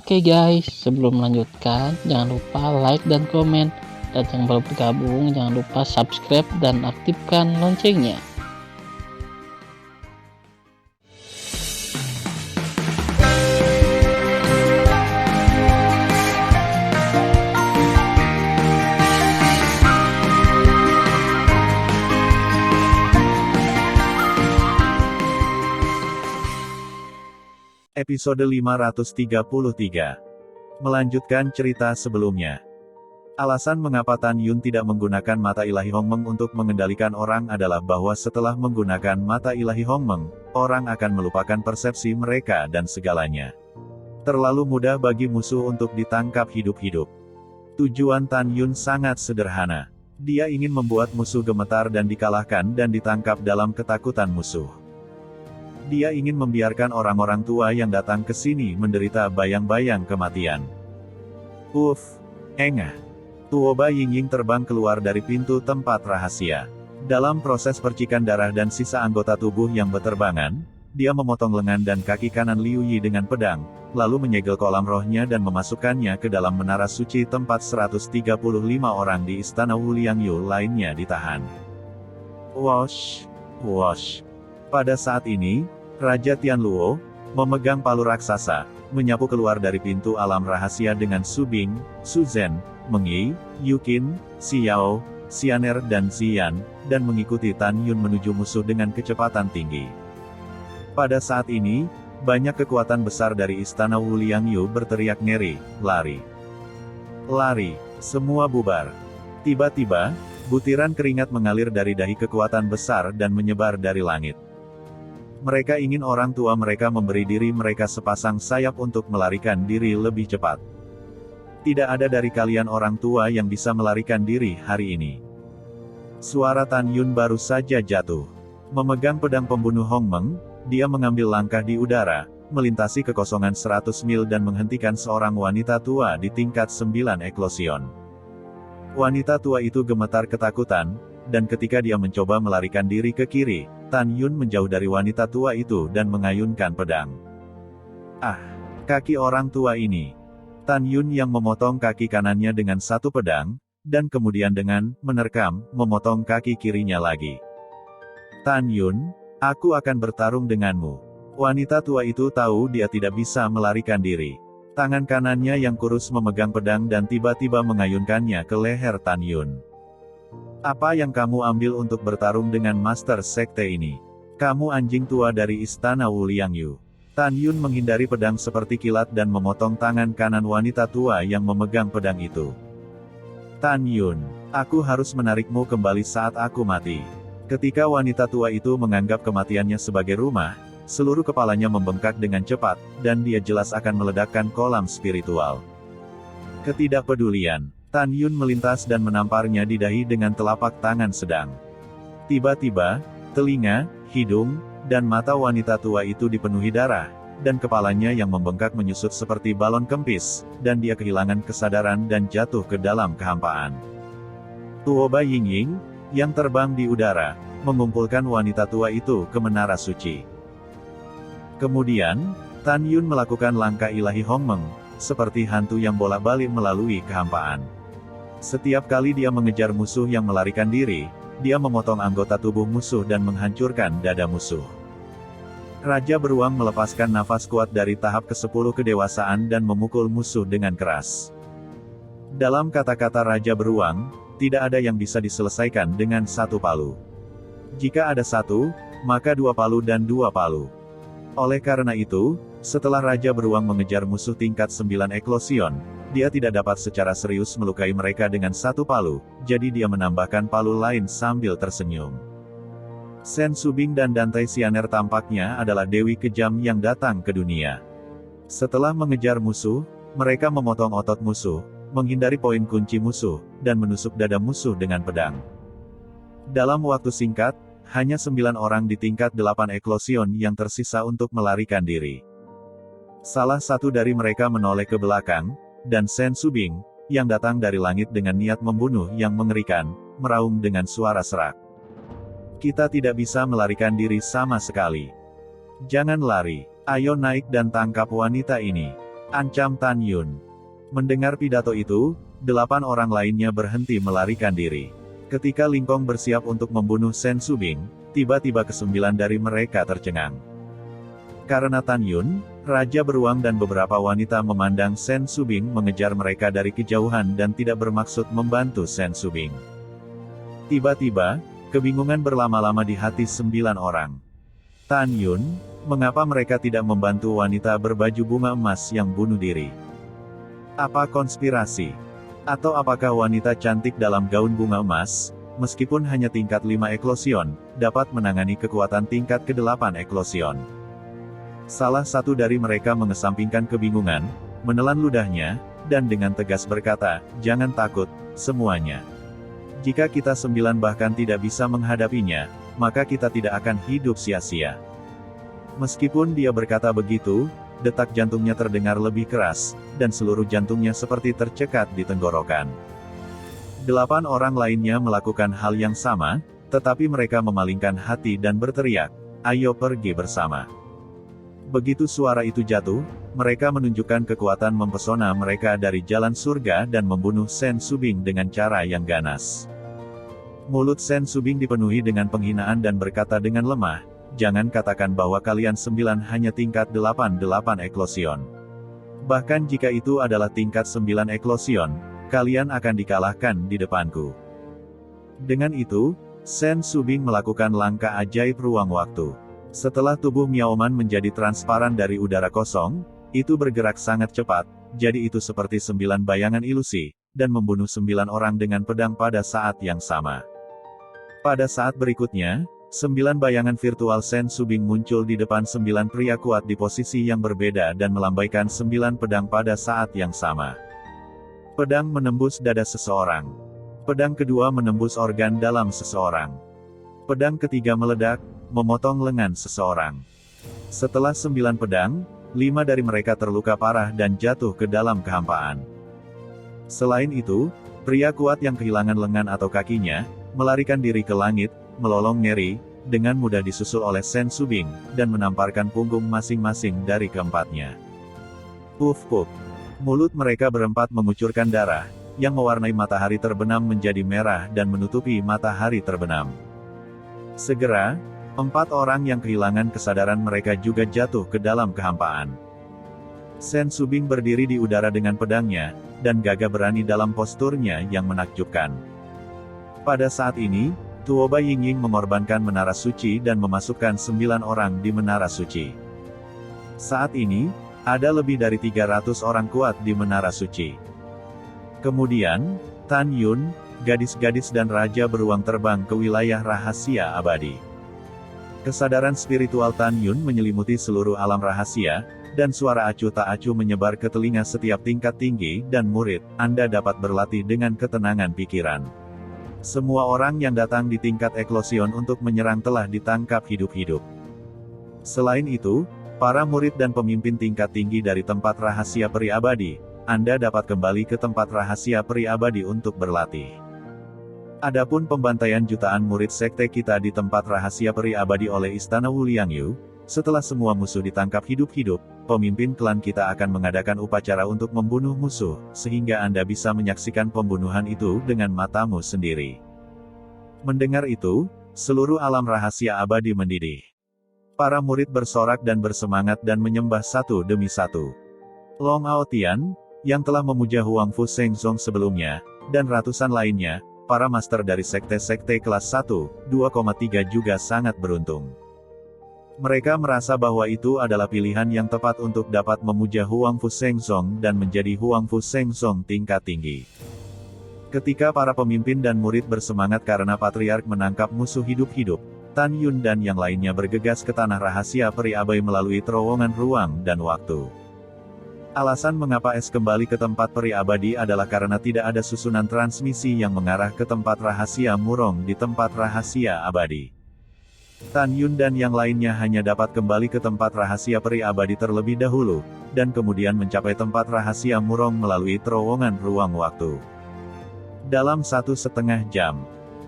Oke guys, sebelum melanjutkan, jangan lupa like dan komen. Dan yang baru bergabung, jangan lupa subscribe dan aktifkan loncengnya. Episode 533. Melanjutkan cerita sebelumnya. Alasan mengapa Tan Yun tidak menggunakan mata ilahi Hongmeng untuk mengendalikan orang adalah bahwa setelah menggunakan mata ilahi Hongmeng, orang akan melupakan persepsi mereka dan segalanya. Terlalu mudah bagi musuh untuk ditangkap hidup-hidup. Tujuan Tan Yun sangat sederhana. Dia ingin membuat musuh gemetar dan dikalahkan dan ditangkap dalam ketakutan musuh. Dia ingin membiarkan orang-orang tua yang datang ke sini menderita bayang-bayang kematian. Engah. Tuoba Yingying terbang keluar dari pintu tempat rahasia. Dalam proses percikan darah dan sisa anggota tubuh yang berterbangan, dia memotong lengan dan kaki kanan Liu Yi dengan pedang, lalu menyegel kolam rohnya dan memasukkannya ke dalam menara suci tempat 135 orang di istana Wu Liangyu lainnya ditahan. Wosh. Pada saat ini, Raja Tianluo, memegang palu raksasa, menyapu keluar dari pintu alam rahasia dengan Su Bing, Su Zhen, Meng Yi, Yukin, Xiao, Xianer dan Ziyan, dan mengikuti Tan Yun menuju musuh dengan kecepatan tinggi. Pada saat ini, banyak kekuatan besar dari istana Wu Liangyu berteriak ngeri, lari. Lari, semua bubar. Tiba-tiba, butiran keringat mengalir dari dahi kekuatan besar dan menyebar dari langit. Mereka ingin orang tua mereka memberi diri mereka sepasang sayap untuk melarikan diri lebih cepat. Tidak ada dari kalian orang tua yang bisa melarikan diri hari ini. Suara Tan Yun baru saja jatuh. Memegang pedang pembunuh Hongmeng, dia mengambil langkah di udara, melintasi kekosongan 100 mil dan menghentikan seorang wanita tua di tingkat 9 eklosion. Wanita tua itu gemetar ketakutan, dan ketika dia mencoba melarikan diri ke kiri, Tan Yun menjauh dari wanita tua itu dan mengayunkan pedang. Kaki orang tua ini. Tan Yun yang memotong kaki kanannya dengan satu pedang, dan kemudian dengan menerkam, memotong kaki kirinya lagi. Tan Yun, aku akan bertarung denganmu. Wanita tua itu tahu dia tidak bisa melarikan diri. Tangan kanannya yang kurus memegang pedang dan tiba-tiba mengayunkannya ke leher Tan Yun. Apa yang kamu ambil untuk bertarung dengan Master Sekte ini? Kamu anjing tua dari istana Wu Liangyu. Tan Yun menghindari pedang seperti kilat dan memotong tangan kanan wanita tua yang memegang pedang itu. Tan Yun, aku harus menarikmu kembali saat aku mati. Ketika wanita tua itu menganggap kematiannya sebagai rumah, seluruh kepalanya membengkak dengan cepat, dan dia jelas akan meledakkan kolam spiritual. Ketidakpedulian. Tan Yun melintas dan menamparnya di dahi dengan telapak tangan sedang. Tiba-tiba, telinga, hidung, dan mata wanita tua itu dipenuhi darah, dan kepalanya yang membengkak menyusut seperti balon kempis, dan dia kehilangan kesadaran dan jatuh ke dalam kehampaan. Tuoba Yingying, yang terbang di udara, mengumpulkan wanita tua itu ke menara suci. Kemudian, Tan Yun melakukan langkah ilahi Hongmeng, seperti hantu yang bolak-balik melalui kehampaan. Setiap kali dia mengejar musuh yang melarikan diri, dia memotong anggota tubuh musuh dan menghancurkan dada musuh. Raja Beruang melepaskan nafas kuat dari tahap ke-10 kedewasaan dan memukul musuh dengan keras. Dalam kata-kata Raja Beruang, tidak ada yang bisa diselesaikan dengan satu palu. Jika ada satu, maka dua palu dan dua palu. Oleh karena itu, setelah Raja Beruang mengejar musuh tingkat 9 eklosion, dia tidak dapat secara serius melukai mereka dengan satu palu, jadi dia menambahkan palu lain sambil tersenyum. Shen Subing dan Dantai Xianer tampaknya adalah dewi kejam yang datang ke dunia. Setelah mengejar musuh, mereka memotong otot musuh, menghindari poin kunci musuh, dan menusuk dada musuh dengan pedang. Dalam waktu singkat, hanya 9 orang di tingkat 8 eklosion yang tersisa untuk melarikan diri. Salah satu dari mereka menoleh ke belakang, dan Shen Subing, yang datang dari langit dengan niat membunuh yang mengerikan, meraung dengan suara serak. Kita tidak bisa melarikan diri sama sekali. Jangan lari. Ayo naik dan tangkap wanita ini. ancam Tan Yun. Mendengar pidato itu, 8 orang lainnya berhenti melarikan diri. Ketika Lingkong bersiap untuk membunuh Sen Subing, tiba-tiba ke-9 dari mereka tercengang. Karena Tan Yun, Raja Beruang dan beberapa wanita memandang Sen Subing mengejar mereka dari kejauhan dan tidak bermaksud membantu Sen Subing. Tiba-tiba, kebingungan berlama-lama di hati 9 orang. Tan Yun, mengapa mereka tidak membantu wanita berbaju bunga emas yang bunuh diri? Apa konspirasi? Atau apakah wanita cantik dalam gaun bunga emas, meskipun hanya tingkat 5 eklosion, dapat menangani kekuatan tingkat ke-8 eklosion? Salah satu dari mereka mengesampingkan kebingungan, menelan ludahnya, dan dengan tegas berkata, "Jangan takut, semuanya. Jika kita 9 bahkan tidak bisa menghadapinya, maka kita tidak akan hidup sia-sia." Meskipun dia berkata begitu, detak jantungnya terdengar lebih keras, dan seluruh jantungnya seperti tercekat di tenggorokan. 8 orang lainnya melakukan hal yang sama, tetapi mereka memalingkan hati dan berteriak, "Ayo pergi bersama." Begitu suara itu jatuh, mereka menunjukkan kekuatan mempesona mereka dari jalan surga dan membunuh Sen Subing dengan cara yang ganas. Mulut Sen Subing dipenuhi dengan penghinaan dan berkata dengan lemah, "Jangan katakan bahwa kalian 9 hanya tingkat 8 eklosion. Bahkan jika itu adalah tingkat 9 eklosion, kalian akan dikalahkan di depanku." Dengan itu, Sen Subing melakukan langkah ajaib ruang waktu. Setelah tubuh Miaoman menjadi transparan dari udara kosong, itu bergerak sangat cepat, jadi itu seperti 9 bayangan ilusi, dan membunuh 9 orang dengan pedang pada saat yang sama. Pada saat berikutnya, 9 bayangan virtual Sen Subing muncul di depan 9 pria kuat di posisi yang berbeda dan melambaikan 9 pedang pada saat yang sama. Pedang menembus dada seseorang. Pedang kedua menembus organ dalam seseorang. Pedang ketiga meledak, memotong lengan seseorang. Setelah 9 pedang, 5 dari mereka terluka parah dan jatuh ke dalam kehampaan. Selain itu, pria kuat yang kehilangan lengan atau kakinya, melarikan diri ke langit, melolong ngeri, dengan mudah disusul oleh Sen Subing, dan menamparkan punggung masing-masing dari keempatnya. Puf-puf. Mulut mereka berempat mengucurkan darah, yang mewarnai matahari terbenam menjadi merah dan menutupi matahari terbenam. Segera, 4 orang yang kehilangan kesadaran mereka juga jatuh ke dalam kehampaan. Sen Subing berdiri di udara dengan pedangnya, dan gagah berani dalam posturnya yang menakjubkan. Pada saat ini, Tuoba Yingying mengorbankan menara suci dan memasukkan 9 orang di menara suci. Saat ini, ada lebih dari 300 orang kuat di menara suci. Kemudian, Tan Yun, gadis-gadis dan Raja Beruang terbang ke wilayah rahasia abadi. Kesadaran spiritual Tan Yun menyelimuti seluruh alam rahasia, dan suara acuh tak acuh menyebar ke telinga setiap tingkat tinggi dan murid. Anda dapat berlatih dengan ketenangan pikiran. Semua orang yang datang di tingkat eklosion untuk menyerang telah ditangkap hidup-hidup. Selain itu, para murid dan pemimpin tingkat tinggi dari tempat rahasia peri abadi, Anda dapat kembali ke tempat rahasia peri abadi untuk berlatih. Adapun pembantaian jutaan murid sekte kita di tempat rahasia peri abadi oleh Istana Wuliangyu, setelah semua musuh ditangkap hidup-hidup, pemimpin klan kita akan mengadakan upacara untuk membunuh musuh, sehingga Anda bisa menyaksikan pembunuhan itu dengan matamu sendiri. Mendengar itu, seluruh alam rahasia abadi mendidih. Para murid bersorak dan bersemangat dan menyembah satu demi satu. Long Aotian, yang telah memuja Huang Fu Shengzong sebelumnya, dan ratusan lainnya, para master dari sekte-sekte kelas 1, 2,3 juga sangat beruntung. Mereka merasa bahwa itu adalah pilihan yang tepat untuk dapat memuja Huang Fu Shengzong dan menjadi Huang Fu Shengzong tingkat tinggi. Ketika para pemimpin dan murid bersemangat karena Patriark menangkap musuh hidup-hidup, Tan Yun dan yang lainnya bergegas ke tanah rahasia peri abadi melalui terowongan ruang dan waktu. Alasan mengapa Es kembali ke tempat peri abadi adalah karena tidak ada susunan transmisi yang mengarah ke tempat rahasia Murong di tempat rahasia abadi. Tan Yun dan yang lainnya hanya dapat kembali ke tempat rahasia peri abadi terlebih dahulu, dan kemudian mencapai tempat rahasia Murong melalui terowongan ruang waktu. Dalam 1,5 jam,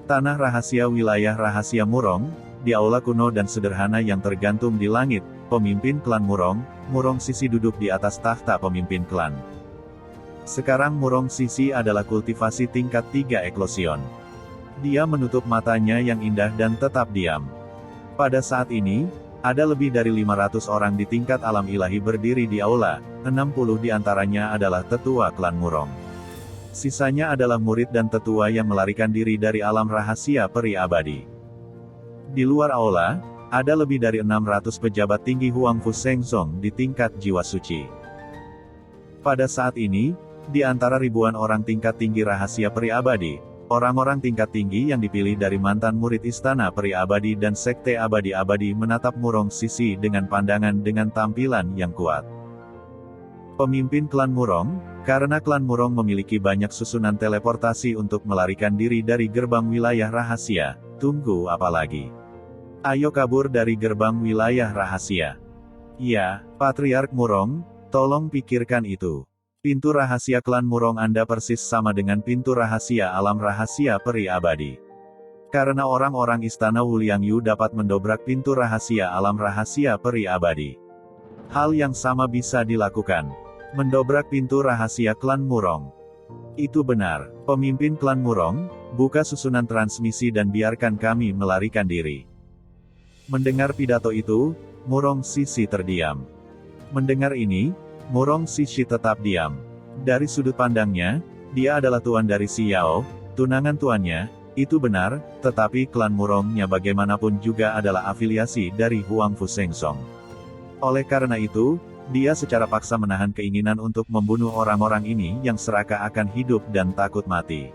tanah rahasia wilayah rahasia Murong, di aula kuno dan sederhana yang tergantung di langit, pemimpin klan Murong. Murong Sisi duduk di atas tahta pemimpin klan. Sekarang Murong Sisi adalah kultivasi tingkat 3 eklosion. Dia menutup matanya yang indah dan tetap diam. Pada saat ini, ada lebih dari 500 orang di tingkat alam ilahi berdiri di aula, 60 di antaranya adalah tetua klan Murong. Sisanya adalah murid dan tetua yang melarikan diri dari alam rahasia peri abadi. Di luar aula, ada lebih dari 600 pejabat tinggi Huangfu Shengzong di tingkat jiwa suci. Pada saat ini, di antara ribuan orang tingkat tinggi rahasia peri abadi, orang-orang tingkat tinggi yang dipilih dari mantan murid istana peri abadi dan sekte abadi-abadi menatap Murong Sisi dengan pandangan dengan tampilan yang kuat. Pemimpin klan Murong, karena klan Murong memiliki banyak susunan teleportasi untuk melarikan diri dari gerbang wilayah rahasia, tunggu apa lagi? Ayo kabur dari gerbang wilayah rahasia. Ya, Patriark Murong, tolong pikirkan itu. Pintu rahasia klan Murong Anda persis sama dengan pintu rahasia alam rahasia peri abadi. Karena orang-orang istana Wuliangyu dapat mendobrak pintu rahasia alam rahasia peri abadi. Hal yang sama bisa dilakukan. Mendobrak pintu rahasia klan Murong. Itu benar, pemimpin klan Murong, buka susunan transmisi dan biarkan kami melarikan diri. Mendengar pidato itu, Murong Sisi terdiam. Mendengar ini, Murong Sisi tetap diam. Dari sudut pandangnya, dia adalah tuan dari Xiao, tunangan tuannya, itu benar, tetapi klan Murongnya bagaimanapun juga adalah afiliasi dari Huangfu Shengzong. Oleh karena itu, dia secara paksa menahan keinginan untuk membunuh orang-orang ini yang serakah akan hidup dan takut mati.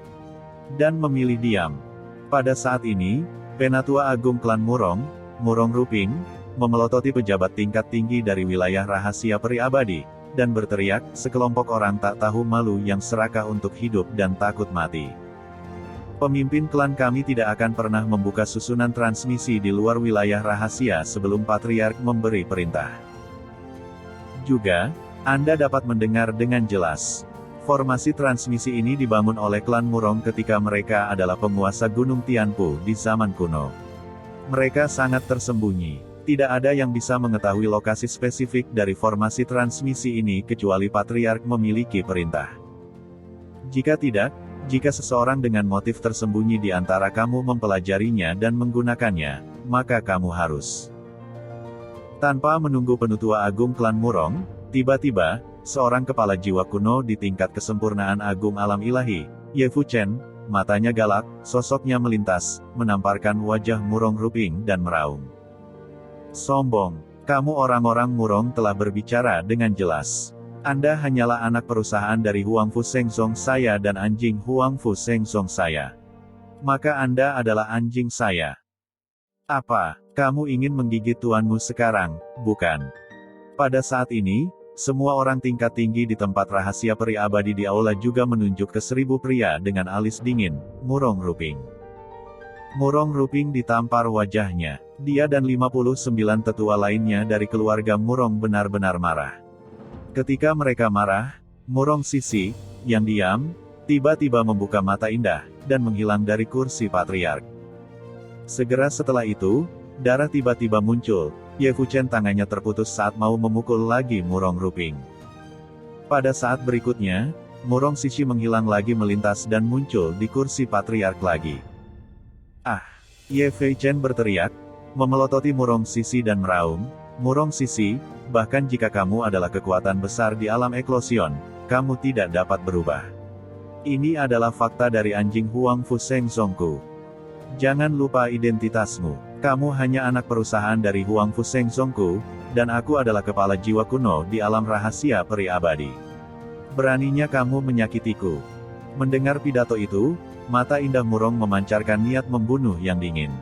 Dan memilih diam. Pada saat ini, Penatua Agung klan Murong, Murong Ruping, memelototi pejabat tingkat tinggi dari wilayah rahasia peri abadi, dan berteriak, sekelompok orang tak tahu malu yang serakah untuk hidup dan takut mati. Pemimpin klan kami tidak akan pernah membuka susunan transmisi di luar wilayah rahasia sebelum Patriark memberi perintah. Juga, Anda dapat mendengar dengan jelas. Formasi transmisi ini dibangun oleh klan Murong ketika mereka adalah penguasa Gunung Tianpu di zaman kuno. Mereka sangat tersembunyi. Tidak ada yang bisa mengetahui lokasi spesifik dari formasi transmisi ini kecuali Patriark memiliki perintah. Jika tidak, jika seseorang dengan motif tersembunyi di antara kamu mempelajarinya dan menggunakannya, maka kamu harus. Tanpa menunggu penutua agung klan Murong, tiba-tiba, seorang kepala jiwa kuno di tingkat kesempurnaan agung alam ilahi, Ye Fuchen, matanya galak, sosoknya melintas, menamparkan wajah Murong Ruping dan meraung. Sombong, kamu orang-orang Murong telah berbicara dengan jelas. Anda hanyalah anak perusahaan dari Huangfu Shengzong saya dan anjing Huangfu Shengzong saya. Maka Anda adalah anjing saya. Apa, kamu ingin menggigit tuanmu sekarang, bukan? Pada saat ini, semua orang tingkat tinggi di tempat rahasia peri abadi di aula juga menunjuk ke 1000 pria dengan alis dingin, Murong Ruping. Murong Ruping ditampar wajahnya. Dia dan 59 tetua lainnya dari keluarga Murong benar-benar marah. Ketika mereka marah, Murong Sisi, yang diam, tiba-tiba membuka mata indah, dan menghilang dari kursi Patriark. Segera setelah itu, darah tiba-tiba muncul, Ye Fuchen tangannya terputus saat mau memukul lagi Murong Ruping. Pada saat berikutnya, Murong Sisi menghilang lagi melintas dan muncul di kursi Patriark lagi. Ah! Ye Fuchen berteriak, memelototi Murong Sisi dan meraung, Murong Sisi, bahkan jika kamu adalah kekuatan besar di alam eklosion, kamu tidak dapat berubah. Ini adalah fakta dari anjing Huangfu Shengzongku. Jangan lupa identitasmu. Kamu hanya anak perusahaan dari Huangfu Shengzongku, dan aku adalah kepala jiwa kuno di alam rahasia peri abadi. Beraninya kamu menyakitiku. Mendengar pidato itu, mata indah Murong memancarkan niat membunuh yang dingin.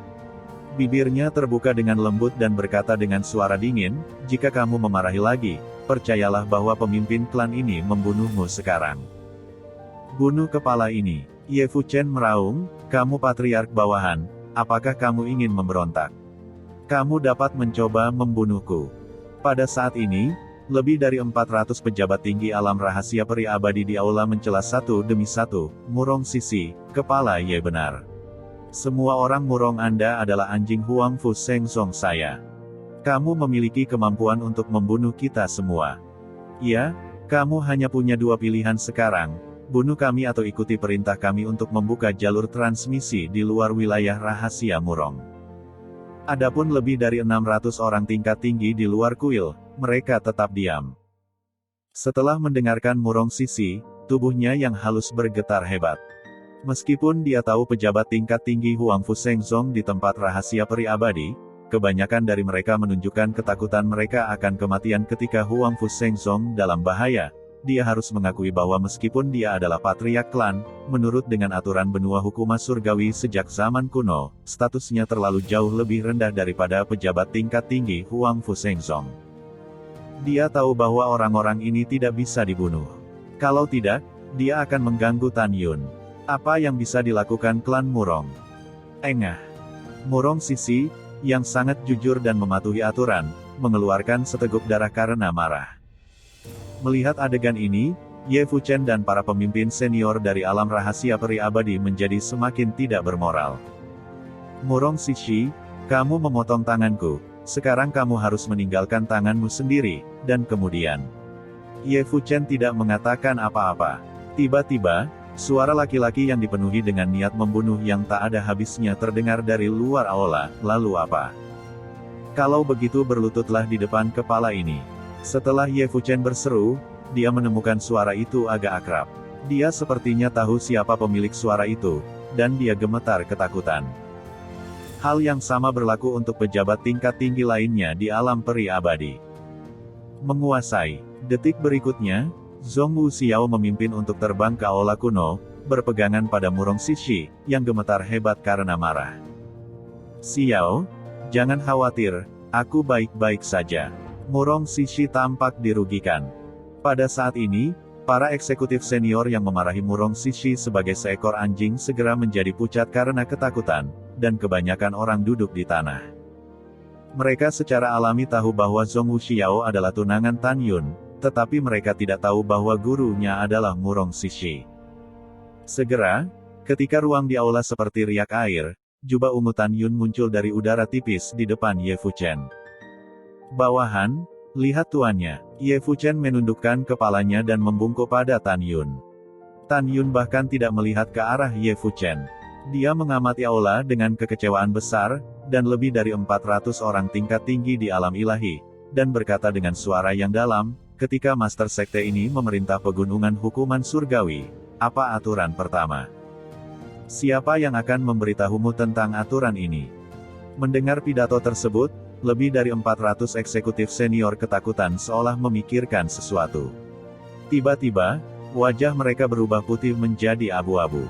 Bibirnya terbuka dengan lembut dan berkata dengan suara dingin, jika kamu memarahi lagi, percayalah bahwa pemimpin klan ini membunuhmu sekarang. Bunuh kepala ini. Ye Fuchen meraung, kamu patriark bawahan, apakah kamu ingin memberontak? Kamu dapat mencoba membunuhku. Pada saat ini, lebih dari 400 pejabat tinggi alam rahasia peri abadi di aula mencela satu demi satu, Murong Sisi, kepala Ye benar. Semua orang Murong Anda adalah anjing Huangfu Shengzong saya. Kamu memiliki kemampuan untuk membunuh kita semua. Ya, kamu hanya punya dua pilihan sekarang, bunuh kami atau ikuti perintah kami untuk membuka jalur transmisi di luar wilayah rahasia Murong. Adapun lebih dari 600 orang tingkat tinggi di luar kuil, mereka tetap diam. Setelah mendengarkan Murong Sisi, tubuhnya yang halus bergetar hebat. Meskipun dia tahu pejabat tingkat tinggi Huang Fu Shengzong di tempat rahasia peri abadi, kebanyakan dari mereka menunjukkan ketakutan mereka akan kematian ketika Huang Fu Shengzong dalam bahaya. Dia harus mengakui bahwa meskipun dia adalah patriark klan, menurut dengan aturan benua hukum surgawi sejak zaman kuno, statusnya terlalu jauh lebih rendah daripada pejabat tingkat tinggi Huang Fu Shengzong. Dia tahu bahwa orang-orang ini tidak bisa dibunuh. Kalau tidak, dia akan mengganggu Tan Yun. Apa yang bisa dilakukan klan Murong? Engah. Murong Sisi, yang sangat jujur dan mematuhi aturan, mengeluarkan seteguk darah karena marah. Melihat adegan ini, Ye Fuchen dan para pemimpin senior dari alam rahasia peri abadi menjadi semakin tidak bermoral. Murong Sisi, kamu memotong tanganku, sekarang kamu harus meninggalkan tanganmu sendiri, dan kemudian. Ye Fuchen tidak mengatakan apa-apa. Tiba-tiba, suara laki-laki yang dipenuhi dengan niat membunuh yang tak ada habisnya terdengar dari luar aula, lalu apa? Kalau begitu berlututlah di depan kepala ini. Setelah Ye Fuchen berseru, dia menemukan suara itu agak akrab. Dia sepertinya tahu siapa pemilik suara itu, dan dia gemetar ketakutan. Hal yang sama berlaku untuk pejabat tingkat tinggi lainnya di alam peri abadi. Menguasai. Detik berikutnya, Zhong Wuxiao memimpin untuk terbang ke aula kuno, berpegangan pada Murong Sisi, yang gemetar hebat karena marah. Xiao, jangan khawatir, aku baik-baik saja. Murong Sisi tampak dirugikan. Pada saat ini, para eksekutif senior yang memarahi Murong Sisi sebagai seekor anjing segera menjadi pucat karena ketakutan, dan kebanyakan orang duduk di tanah. Mereka secara alami tahu bahwa Zhong Wuxiao adalah tunangan Tan Yun, tetapi mereka tidak tahu bahwa gurunya adalah Murong Sisi. Segera, ketika ruang di aula seperti riak air, jubah ungu Tan Yun muncul dari udara tipis di depan Ye Fuchen. Bawahan, lihat tuannya. Ye Fuchen menundukkan kepalanya dan membungkuk pada Tan Yun. Tan Yun bahkan tidak melihat ke arah Ye Fuchen. Dia mengamati aula dengan kekecewaan besar, dan lebih dari 400 orang tingkat tinggi di alam ilahi, dan berkata dengan suara yang dalam, ketika Master Sekte ini memerintah pegunungan hukuman surgawi, apa aturan pertama? Siapa yang akan memberitahumu tentang aturan ini? Mendengar pidato tersebut, lebih dari 400 eksekutif senior ketakutan seolah memikirkan sesuatu. Tiba-tiba, wajah mereka berubah putih menjadi abu-abu.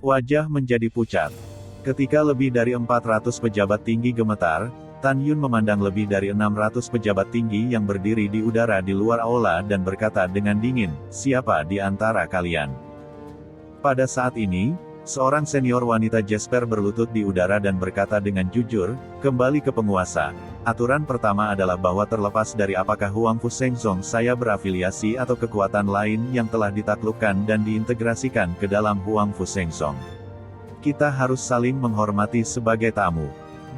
Wajah menjadi pucat. Ketika lebih dari 400 pejabat tinggi gemetar, Tan Yun memandang lebih dari 600 pejabat tinggi yang berdiri di udara di luar aula dan berkata dengan dingin, siapa di antara kalian? Pada saat ini, seorang senior wanita Jasper berlutut di udara dan berkata dengan jujur, kembali ke penguasa. Aturan pertama adalah bahwa terlepas dari apakah Huang Fu Shengzong saya berafiliasi atau kekuatan lain yang telah ditaklukkan dan diintegrasikan ke dalam Huang Fu Shengzong. Kita harus saling menghormati sebagai tamu.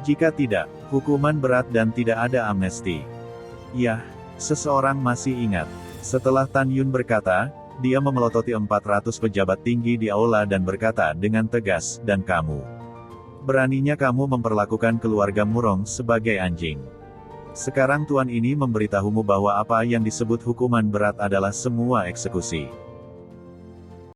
Jika tidak, hukuman berat dan tidak ada amnesti. Yah, seseorang masih ingat. Setelah Tan Yun berkata, dia memelototi 400 pejabat tinggi di aula dan berkata dengan tegas, dan kamu. Beraninya kamu memperlakukan keluarga Murong sebagai anjing. Sekarang tuan ini memberitahumu bahwa apa yang disebut hukuman berat adalah semua eksekusi.